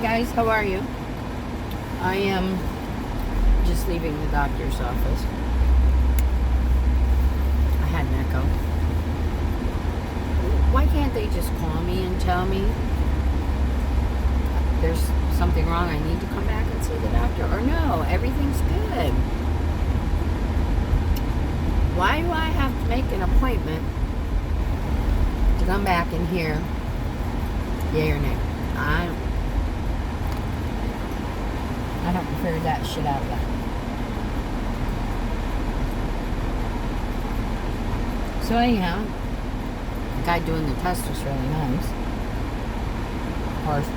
guys, how are you? I am just leaving the doctor's office. I had an echo. Why can't they just call me and tell me there's something wrong, I need to come back and see the doctor? Or no, everything's good. Why do I have to make an appointment to come back and hear yay or nay? I don't figure that shit out of that. So anyhow, the guy doing the test was really nice. Of course,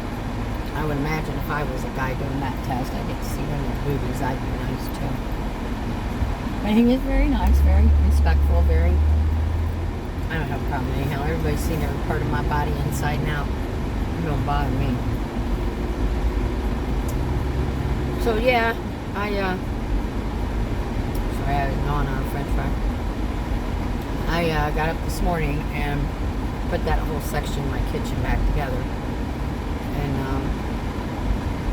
I would imagine if I was a guy doing that test, I'd get to see one of the boobies, I'd be nice too. But he was very nice, very respectful, very... I don't have a problem anyhow. Everybody's seen every part of my body inside and out. It don't bother me. So yeah, sorry, I was gnawing on a french fry. I got up this morning and put that whole section of my kitchen back together. And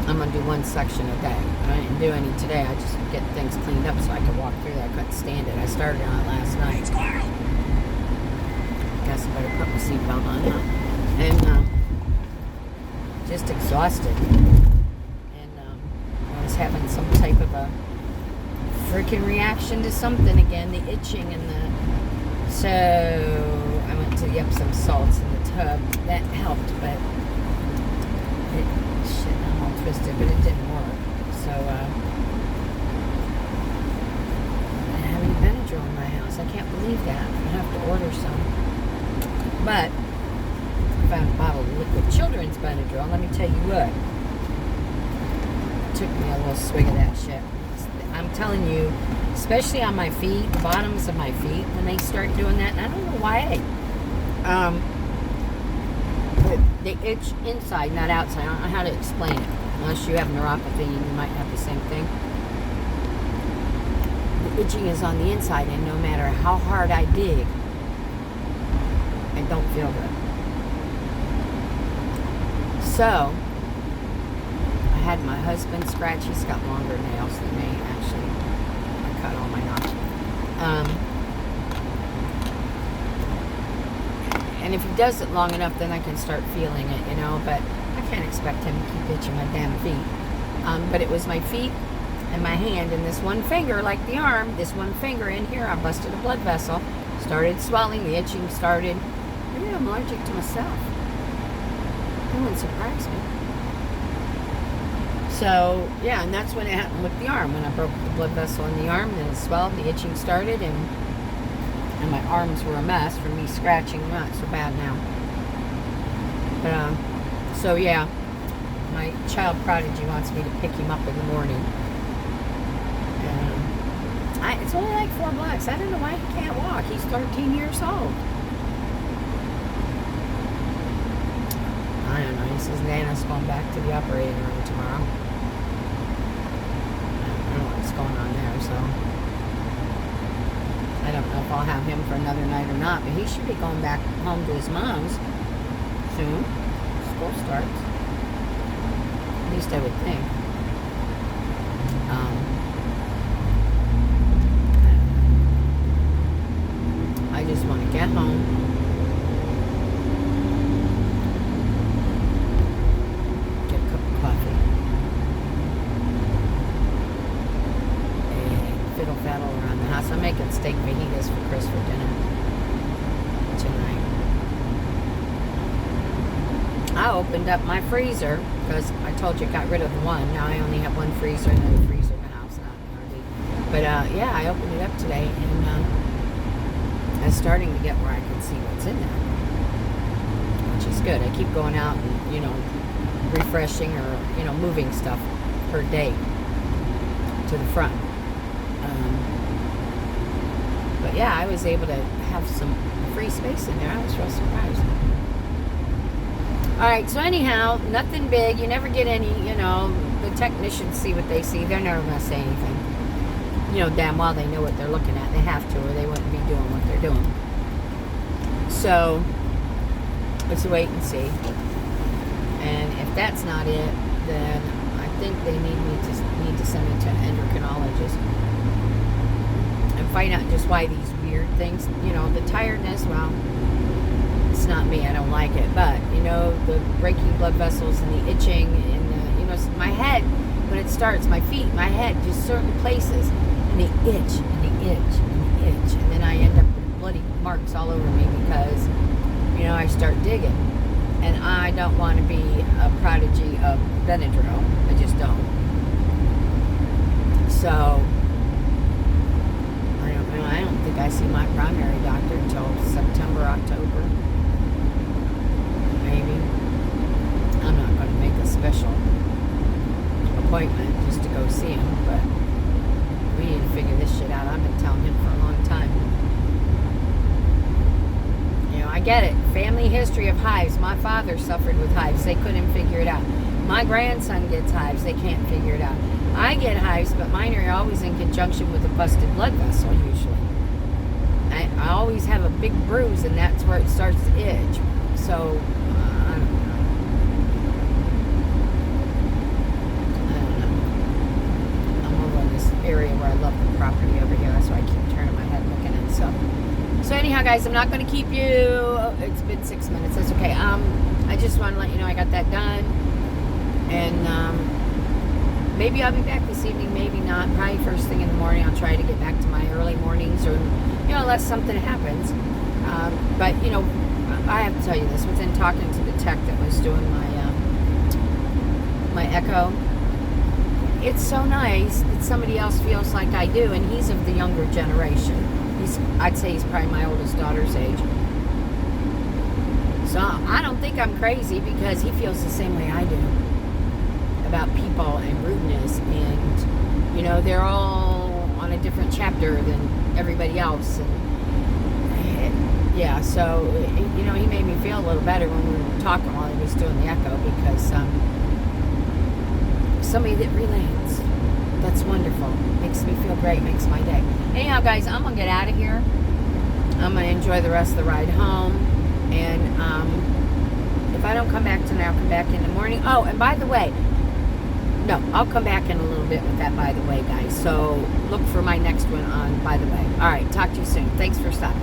I'm going to do one section a day. I didn't do any today. I just get things cleaned up so I could walk through there. I couldn't stand it. I started on it last night. Guess I better put my seatbelt on now. And just exhausted. I was having some type of a freaking reaction to something again, the itching and the... So I went to the Epsom salts in the tub. That helped, but I'm all twisted, but it didn't work. So I don't have any Benadryl in my house. I can't believe that. I have to order some. But I found a bottle of liquid children's Benadryl. Let me tell you what. Took me a little swig of that shit. I'm telling you, especially on my feet, the bottoms of my feet, when they start doing that, and I don't know why. They itch inside, not outside. I don't know how to explain it. Unless you have neuropathy, you might have the same thing. The itching is on the inside, and no matter how hard I dig, I don't feel good. So I had my husband scratch. He's got longer nails than me, actually. I cut all my knots. And if he does it long enough, then I can start feeling it, you know. But I can't expect him to keep itching my damn feet. But it was my feet and my hand and this one finger, like the arm, this one finger in here. I busted a blood vessel. Started swelling. The itching started. Maybe I'm allergic to myself. That wouldn't surprise me. So, yeah, and that's when it happened with the arm. When I broke the blood vessel in the arm, then it swelled, the itching started, and my arms were a mess from me scratching. Not so bad now. But, so, yeah, my child prodigy wants me to pick him up in the morning. It's only like 4 blocks. I don't know why he can't walk. He's 13 years old. I don't know. He says Nana's going back to the operating room tomorrow. I don't know what's going on there, so I don't know if I'll have him for another night or not, but he should be going back home to his mom's soon. School starts. At least I would think. I just want to get home. Battle around the house. I'm making steak fajitas for Chris for dinner tonight. I opened up my freezer because I told you I got rid of the one. Now I only have one freezer and then a freezer in the house. But yeah, I opened it up today and I'm starting to get where I can see what's in there, which is good. I keep going out and, you know, refreshing or, you know, moving stuff per day to the front. But yeah, I was able to have some free space in there. I was real surprised. Alright, so anyhow, nothing big. You never get any, you know, the technicians see what they see. They're never going to say anything. You know, damn well they know what they're looking at. They have to, or they wouldn't be doing what they're doing. So, let's wait and see. And if that's not it, then I think they need to send me to an endocrinologist and find out just why these weird things, the tiredness, well, it's not me, I don't like it, but, the breaking blood vessels and the itching and my head, when it starts, my feet, my head, just certain places, and the itch, and the itch, and the itch, and then I end up with bloody marks all over me because, I start digging, and I don't want to be a prodigy of Benadryl, I just don't. So, I don't think I see my primary doctor until September, October. Maybe. I'm not going to make a special appointment just to go see him, but we need to figure this shit out. I've been telling him for a long time. I get it. Family history of hives. My father suffered with hives. They couldn't figure it out. My grandson gets hives. They can't figure it out. I get hives, but mine are always in conjunction with a busted blood vessel, usually. I always have a big bruise, and that's where it starts to itch. So, I don't know. I'm over in this area where I love the property over here. That's why I keep turning my head looking at stuff. So anyhow, guys, I'm not going to keep you. It's been 6 minutes. That's okay. I just want to let you know I got that done. And maybe I'll be back this evening. Maybe not. Probably first thing in the morning. I'll try to get back to my early mornings or, unless something happens. But, I have to tell you this. Within talking to the tech that was doing my echo, it's so nice that somebody else feels like I do. And he's of the younger generation. I'd say he's probably my oldest daughter's age. So I don't think I'm crazy because he feels the same way I do about people and rudeness. And, they're all on a different chapter than everybody else. And yeah, so, he made me feel a little better when we were talking while he was doing the echo because somebody that relates. That's wonderful. Makes me feel great. Makes my day. Anyhow, guys, I'm going to get out of here. I'm going to enjoy the rest of the ride home. And if I don't come back tonight, I'll come back in the morning. Oh, and by the way, no, I'll come back in a little bit with that, by the way, guys. So look for my next one on by the way. All right, talk to you soon. Thanks for stopping.